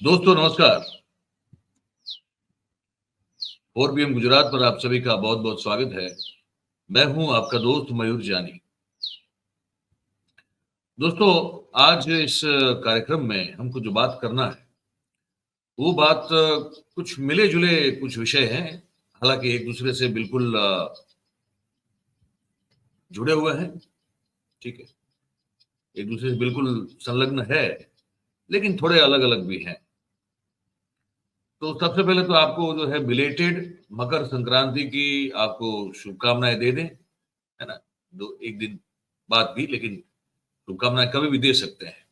दोस्तों नमस्कार। 4PM गुजरात पर आप सभी का बहुत बहुत स्वागत है। मैं हूं आपका दोस्त मयूर जानी। दोस्तों आज इस कार्यक्रम में हमको जो बात करना है वो बात कुछ मिले जुले कुछ विषय हैं, हालांकि एक दूसरे से बिल्कुल जुड़े हुए हैं। ठीक है, एक दूसरे से बिल्कुल संलग्न है, लेकिन थोड़े अलग अलग भी हैं। तो सबसे पहले तो आपको जो है बिलेटेड मकर संक्रांति की आपको शुभकामनाएं दे दें, है ना। एक दिन बाद भी, लेकिन शुभकामनाएं कभी भी दे सकते हैं।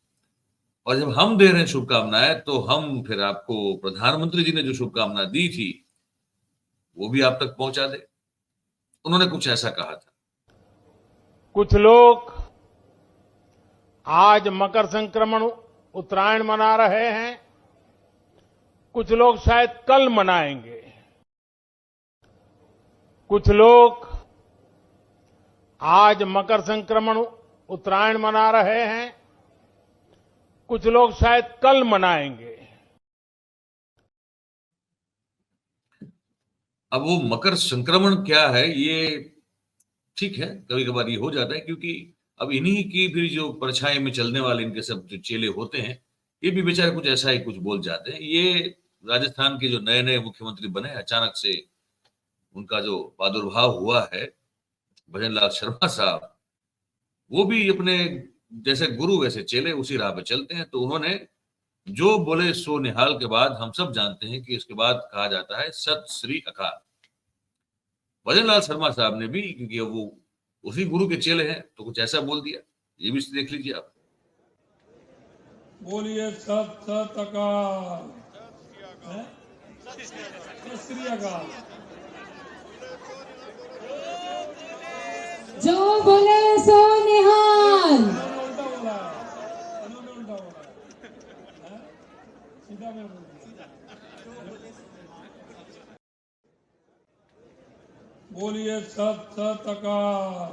और जब हम दे रहे हैं शुभकामनाएं तो हम फिर आपको प्रधानमंत्री जी ने जो शुभकामनाएं दी थी वो भी आप तक पहुंचा दे। उन्होंने कुछ ऐसा कहा था। कुछ लोग आज मकर संक्रमण उत्तरायण मना रहे हैं, कुछ लोग शायद कल मनाएंगे। कुछ लोग आज मकर संक्रमण उत्तरायण मना रहे हैं, कुछ लोग शायद कल मनाएंगे। अब वो मकर संक्रमण क्या है, ये ठीक है, कभी कभार ये हो जाता है, क्योंकि अब इन्हीं की फिर जो परछाई में चलने वाले इनके सब जो चेले होते हैं, ये भी बेचारे कुछ ऐसा ही कुछ बोल जाते हैं। ये राजस्थान के जो नए नए मुख्यमंत्री बने, अचानक से उनका जो प्रादुर्भाव हुआ है, भजनलाल शर्मा साहब, वो भी अपने जैसे गुरु वैसे चेले, उसी राह पे चलते हैं। तो उन्होंने जो बोले सो निहाल के बाद हम सब जानते हैं कि इसके बाद कहा जाता है सत श्री अकाल। भजनलाल शर्मा साहब ने भी, क्योंकि वो उसी गुरु के चेले हैं, तो कुछ ऐसा बोल दिया। ये भी देख लीजिए आप। बोलिए सत सत अकाल, सत श्री अकाल। जो बोले सो निहाल। उल्टा बोला, उन्होंने उल्टा बोला, सीधा मैं बोल दिया। बोलिए सत सत अकाल,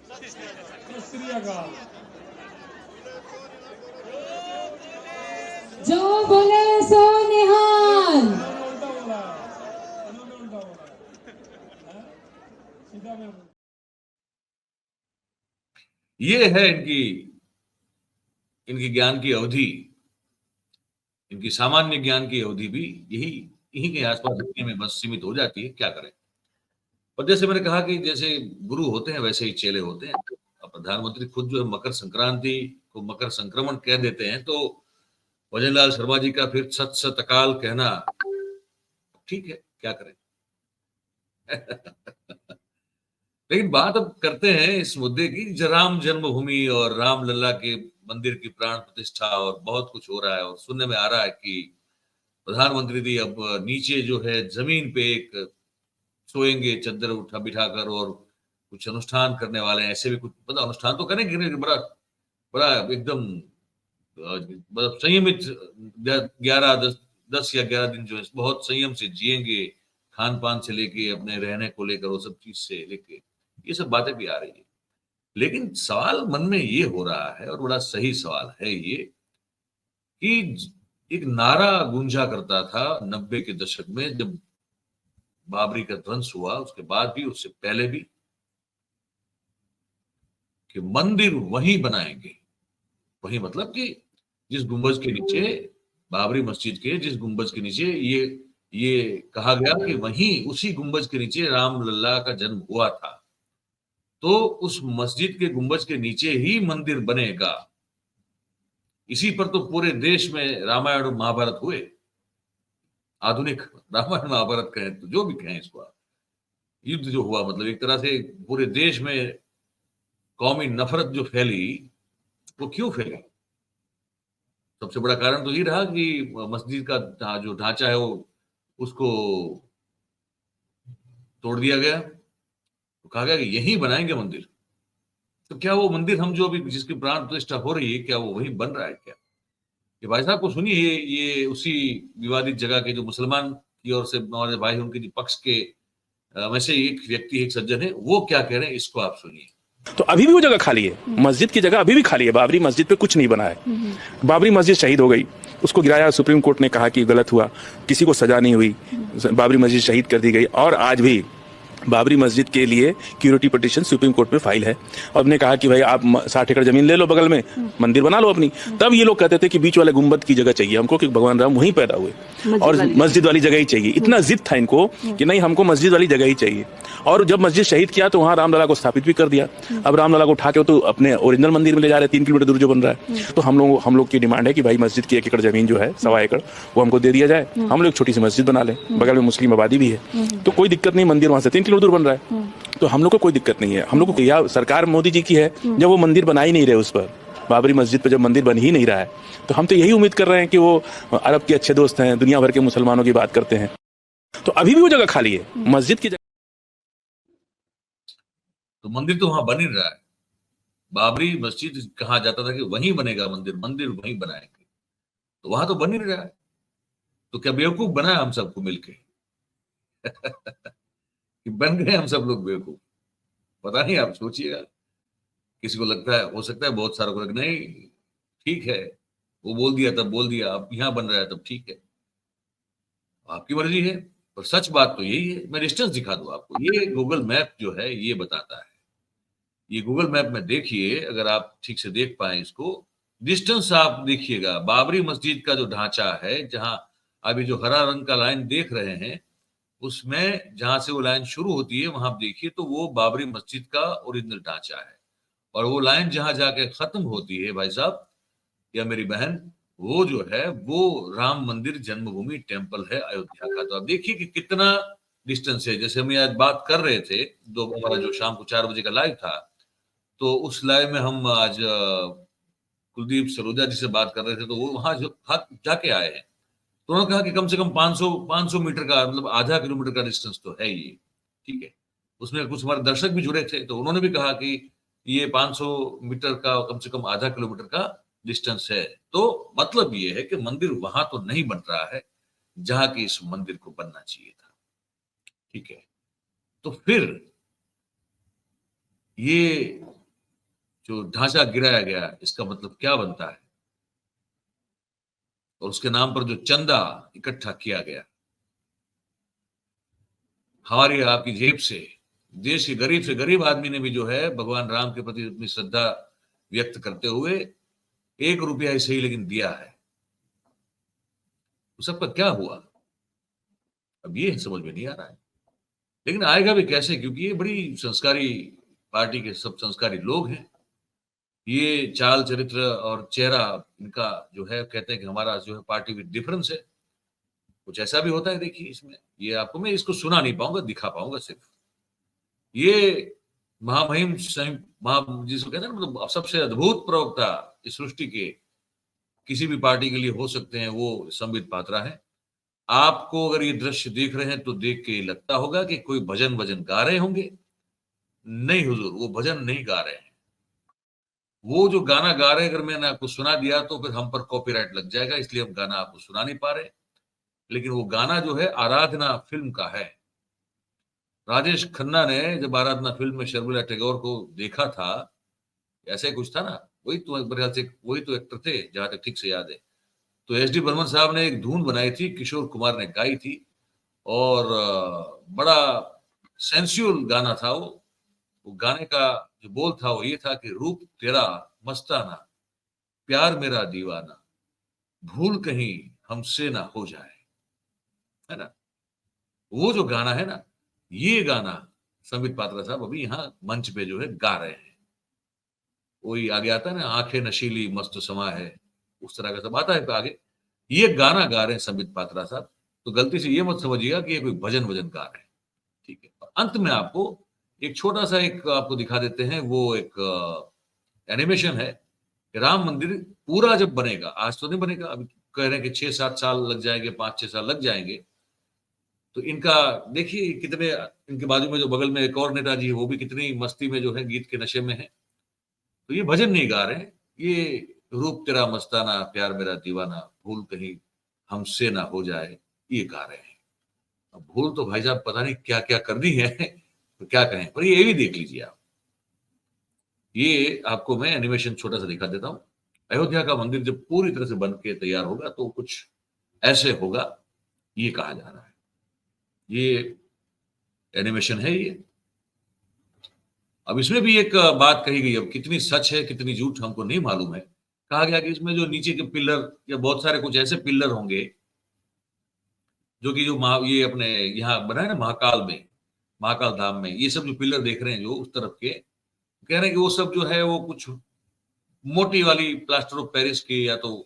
सत श्री अकाल। जो बोले सो निहाल। उल्टा बोला, उन्होंने उल्टा बोला, सीधा मैं बोल। ये है इनकी ज्ञान की अवधि, इनकी सामान्य ज्ञान की अवधि भी यही के आसपास दुनिया में बस सीमित हो जाती है। क्या करें। पर जैसे मैंने कहा कि जैसे गुरु होते हैं वैसे ही चेले होते हैं। अब प्रधानमंत्री खुद जो है मकर संक्रांति को मकर संक्रमण कह देते हैं, तो भजनलाल शर्मा जी का फिर सत सत अकाल कहना ठीक है, क्या करें। लेकिन बात अब करते हैं इस मुद्दे की, राम जन्मभूमि और रामलला के मंदिर की प्राण प्रतिष्ठा और बहुत कुछ हो रहा है। और सुनने में आ रहा है कि प्रधानमंत्री जी अब नीचे जो है जमीन पे एक सोएंगे चद्दर उठा बिठाकर, और कुछ अनुष्ठान करने वाले हैं। ऐसे भी कुछ पता अनुष्ठान तो करेंगे, बड़ा बड़ा एकदम संयमित 10 या 11 दिन जो है बहुत संयम से जिएंगे, खान पान से लेके अपने रहने को लेकर, वो सब चीज से लेके ये सब बातें भी आ रही है। लेकिन सवाल मन में ये हो रहा है, और बड़ा सही सवाल है ये, कि एक नारा गूंजा करता था 90 के दशक में, जब बाबरी का ध्वंस हुआ, उसके बाद भी, उससे पहले भी, कि मंदिर वहीं बनाएंगे। वही मतलब कि जिस गुंबज के नीचे, बाबरी मस्जिद के जिस गुंबज के नीचे ये कहा गया कि वहीं उसी गुंबज के नीचे रामलला का जन्म हुआ था, तो उस मस्जिद के गुंबज के नीचे ही मंदिर बनेगा। इसी पर तो पूरे देश में रामायण और महाभारत हुए। आधुनिक रामायण महाभारत कहें तो जो भी कहें, इस बार युद्ध जो हुआ, मतलब एक तरह से पूरे देश में कौमी नफरत जो फैली, वो क्यों फैली? सबसे बड़ा कारण तो ये रहा कि मस्जिद का जो ढांचा है वो उसको तोड़ दिया गया। तो कहा गया कि यहीं बनाएंगे मंदिर। तो क्या वो मंदिर हम जो अभी जिसकी प्राण प्रतिष्ठा हो रही है, क्या वो वहीं बन रहा है क्या? ये भाई साहब को सुनिए, ये उसी विवादित जगह के जो मुसलमान की ओर से हमारे भाई, उनके पक्ष के वैसे एक व्यक्ति, एक सज्जन है, वो क्या कह रहे हैं, इसको आप सुनिए। तो अभी भी वो जगह खाली है, मस्जिद की जगह अभी भी खाली है। बाबरी मस्जिद पे कुछ नहीं बना है। बाबरी मस्जिद शहीद हो गई, उसको गिराया। सुप्रीम कोर्ट ने कहा कि गलत हुआ, किसी को सजा नहीं हुई, बाबरी मस्जिद शहीद कर दी गई। और आज भी बाबरी मस्जिद के लिए क्यूरिटी पिटीशन सुप्रीम कोर्ट में फाइल है। और हमने कहा कि भाई आप 60 एकड़ जमीन ले लो, बगल में मंदिर बना लो अपनी। तब ये लोग कहते थे कि बीच वाले गुंबद की जगह चाहिए हमको, कि भगवान राम वहीं पैदा हुए और मस्जिद वाली जगह ही चाहिए। इतना जिद था इनको कि नहीं, हमको मस्जिद वाली जगह ही चाहिए। और जब मस्जिद शहीद किया तो वहां रामलला को स्थापित भी कर दिया। अब रामलला को उठा के तो अपने ओरिजिनल मंदिर में ले जा रहे हैं, 3 किलोमीटर दूर जो बन रहा है। तो हम लोग की डिमांड है कि भाई मस्जिद की 1 एकड़ जमीन जो है, 1.25 एकड़, वो हमको दे दिया जाए। हम लोग छोटी सी मस्जिद बना लें, बगल में मुस्लिम आबादी भी है, तो कोई दिक्कत नहीं। मंदिर वहां से 3 किलो दूर बन रहा है, तो हम लोग को कोई दिक्कत नहीं है। हम लोग को या सरकार मोदी जी की है, जब वो मंदिर बना ही नहीं रहे, उस पर बाबरी मस्जिद पर जब मंदिर बन ही नहीं रहा है, तो हम तो यही उम्मीद कर रहे हैं कि वो अरब के अच्छे दोस्त हैं, दुनिया भर के मुसलमानों की बात करते हैं। तो अभी भी वो जगह खाली है, मस्जिद की जगह। तो मंदिर तो वहां बन ही रहा है। बाबरी मस्जिद कहा जाता था कि वहीं बनेगा मंदिर, मंदिर वहीं बनाएंगे, तो वहां तो बन ही रहा है। तो क्या बेवकूफ बना हम सबको मिलके कि बन गए हम सब लोग बेवकूफ? पता नहीं, आप सोचिएगा। किसी को लगता है, हो सकता है बहुत सारों को लगे नहीं ठीक है, वो बोल दिया तब बोल दिया, अब यहाँ बन रहा है तब ठीक है, आपकी मर्जी है। पर सच बात तो यही है। मैं डिस्टेंस दिखा दूं आपको, ये गूगल मैप जो है ये बताता है। ये गूगल मैप में देखिए, अगर आप ठीक से देख पाए इसको, डिस्टेंस आप देखिएगा। बाबरी मस्जिद का जो ढांचा है, जहां अभी जो हरा रंग का लाइन देख रहे हैं, उसमें जहां से वो लाइन शुरू होती है वहां आप देखिए तो वो बाबरी मस्जिद का ओरिजिनल ढांचा है। और वो लाइन जहां जाके खत्म होती है भाई साहब या मेरी बहन, वो जो है वो राम मंदिर जन्मभूमि टेम्पल है अयोध्या का। तो आप देखिए कि कितना डिस्टेंस है। जैसे हम आज बात कर रहे थे, हमारा जो शाम को 4 बजे का लाइव था, तो उस लाइव में हम आज कुलदीप सरोजा जी से बात कर रहे थे, तो वो वहां जो जाके आए हैं, तो उन्होंने कहा कि कम से कम 500 मीटर का, मतलब आधा किलोमीटर का डिस्टेंस तो है ये, ठीक है। उसमें कुछ हमारे दर्शक भी जुड़े थे, तो उन्होंने भी कहा कि ये 500 मीटर का कम से कम आधा किलोमीटर का डिस्टेंस है। तो मतलब ये है कि मंदिर वहां तो नहीं बन रहा है जहां की इस मंदिर को बनना चाहिए था, ठीक है। तो फिर ये जो ढांचा गिराया गया, इसका मतलब क्या बनता है? और उसके नाम पर जो चंदा इकट्ठा किया गया हमारी आपकी जेब से, देश के गरीब से गरीब आदमी ने भी जो है भगवान राम के प्रति अपनी श्रद्धा व्यक्त करते हुए 1 रुपया ही सही लेकिन दिया है। तो सबका क्या हुआ, अब ये समझ में नहीं आ रहा है। लेकिन आएगा भी कैसे, क्योंकि ये बड़ी संस्कारी पार्टी के सब संस्कारी लोग हैं। ये चाल चरित्र और चेहरा इनका जो है, कहते हैं कि हमारा जो है पार्टी विद डिफरेंस है, कुछ ऐसा भी होता है। देखिए इसमें, ये आपको मैं इसको सुना नहीं पाऊंगा, दिखा पाऊंगा सिर्फ। ये महामहिम जिसको कहते हैं ना, मतलब सबसे अद्भुत प्रवक्ता इस सृष्टि के किसी भी पार्टी के लिए हो सकते हैं, वो संबित पात्रा है। आपको अगर ये दृश्य देख रहे हैं तो देख के लगता होगा कि कोई भजन गा रहे होंगे। नहीं हुजूर, वो भजन नहीं गा रहे हैं। वो जो गाना गा रहे हैं, अगर मैंने आपको सुना दिया तो फिर हम पर कॉपीराइट लग जाएगा, इसलिए हम गाना आपको सुना नहीं पा रहे। लेकिन वो गाना जो है आराधना फिल्म का है। राजेश खन्ना ने जब आराधना फिल्म में शर्मिला टैगोर को देखा था, ऐसा ही कुछ था ना, वही तो मेरे ख्याल से वही तो एक्टर थे, जहां तक ठीक से याद है। तो एस डी बर्मन साहब ने एक धुन बनाई थी, किशोर कुमार ने गाई थी, और बड़ा सेंसुअल गाना था वो गाने का जो बोल था वो ये था कि रूप तेरा मस्ताना, प्यार मेरा दीवाना, भूल कहीं हमसे ना हो जाए, है ना। वो जो गाना है ना, ये गाना संबित पात्रा साहब अभी यहाँ मंच पे जो है गा रहे हैं। वही आगे आता है ना, आंखें नशीली मस्त समा है, उस तरह का सब आता है आगे। ये गाना गा रहे हैं संबित पात्रा साहब। तो गलती से ये मत समझिएगा कि ये कोई भजन गा रहे हैं, ठीक है। और अंत में आपको एक छोटा सा एक आपको दिखा देते हैं, वो एक एनिमेशन है कि राम मंदिर पूरा जब बनेगा, आज तो नहीं बनेगा, अभी कह रहे हैं कि 6-7 साल लग जाएंगे, 5-6 साल लग जाएंगे। तो इनका देखिए कितने, इनके बाजू में जो बगल में एक और नेताजी है, वो भी कितनी मस्ती में जो है गीत के नशे में है। तो ये भजन नहीं गा रहे हैं, ये रूप तेरा मस्ताना, प्यार मेरा दीवाना, भूल कहीं हमसे ना हो जाए, ये गा रहे हैं। अब भूल तो भाई साहब पता नहीं क्या क्या कर दी है तो क्या कहें, पर ये भी देख लीजिए आप। ये आपको मैं एनिमेशन छोटा सा दिखा देता हूं। अयोध्या का मंदिर जब पूरी तरह से बन के तैयार होगा तो कुछ ऐसे होगा, ये कहा जा रहा है। ये एनिमेशन है ये। अब इसमें भी एक बात कही गई, अब कितनी सच है कितनी झूठ हमको नहीं मालूम है। कहा गया कि इसमें जो नीचे के पिलर या बहुत सारे कुछ ऐसे पिलर होंगे जो कि ये अपने यहाँ बना है ना महाकाल में, महाकाल धाम में, ये सब जो पिलर देख रहे हैं जो उस तरफ के, कह रहे हैं कि वो सब जो है वो कुछ मोटी वाली प्लास्टर ऑफ पेरिस के या तो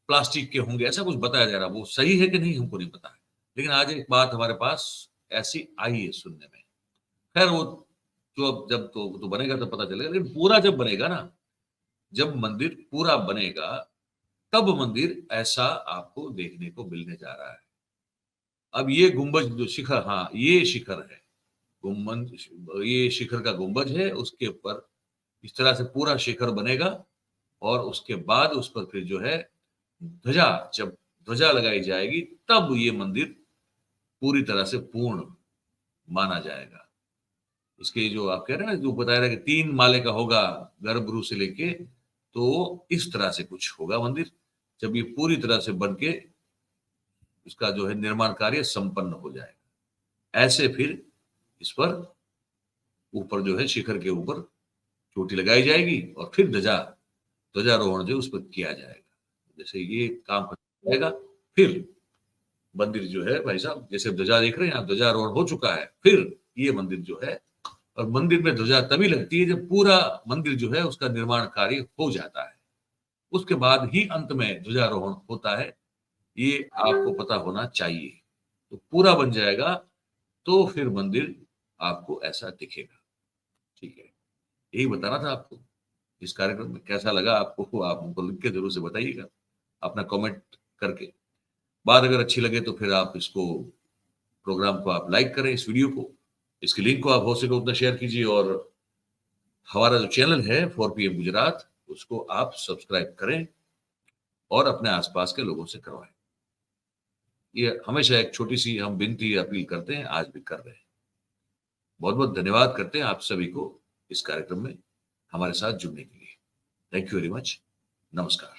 प्लास्टिक के होंगे, ऐसा कुछ बताया जा रहा है। वो सही है कि नहीं हमको नहीं पता है, लेकिन आज एक बात हमारे पास ऐसी आई है सुनने में। खैर वो जो अब जब तो बनेगा तो पता चलेगा, लेकिन पूरा जब बनेगा ना, जब मंदिर पूरा बनेगा तब मंदिर ऐसा आपको देखने को मिलने जा रहा है। अब ये गुंबज जो शिखर, हाँ ये शिखर है गुंबज, ये शिखर का गुंबज है, उसके ऊपर इस तरह से पूरा शिखर बनेगा और उसके बाद उस पर फिर जो है ध्वजा, जब ध्वजा लगाई जाएगी तब ये मंदिर पूरी तरह से पूर्ण माना जाएगा। इसके जो आप कह रहे हैं ना, जो बताया रहा कि 3 माले का होगा गर्भगृह से लेके, तो इस तरह से कुछ होगा मंदिर जब ये पूरी तरह से बन के इसका जो है निर्माण कार्य संपन्न हो जाएगा। ऐसे फिर इस पर ऊपर जो है शिखर के ऊपर चोटी लगाई जाएगी और फिर ध्वजारोहण जो उस पर किया जाएगा। जैसे ये काम खत्म हो जाएगा फिर मंदिर जो है भाई साहब, जैसे ध्वजा देख रहे हैं आप, ध्वजारोहण हो चुका है, फिर ये मंदिर जो है, और मंदिर में ध्वजा तभी लगती है जब पूरा मंदिर जो है उसका निर्माण कार्य हो जाता है, उसके बाद ही अंत में ध्वजारोहण होता है। ये आपको पता होना चाहिए। तो पूरा बन जाएगा तो फिर मंदिर आपको ऐसा दिखेगा। ठीक है, यही बताना था आपको। इस कार्यक्रम में कैसा लगा आपको, आप हमको लिख के जरूर से बताइएगा अपना कमेंट करके। बात अगर अच्छी लगे तो फिर आप इसको, प्रोग्राम को आप लाइक करें, इस वीडियो को, इसकी लिंक को आप हो सके उतना शेयर कीजिए, और हमारा जो चैनल है 4PM गुजरात, उसको आप सब्सक्राइब करें और अपने आसपास के लोगों से करवाएं। ये हमेशा एक छोटी सी हम विनती अपील करते हैं, आज भी कर रहे हैं। बहुत बहुत धन्यवाद करते हैं आप सभी को इस कार्यक्रम में हमारे साथ जुड़ने के लिए। Thank you very much. नमस्कार।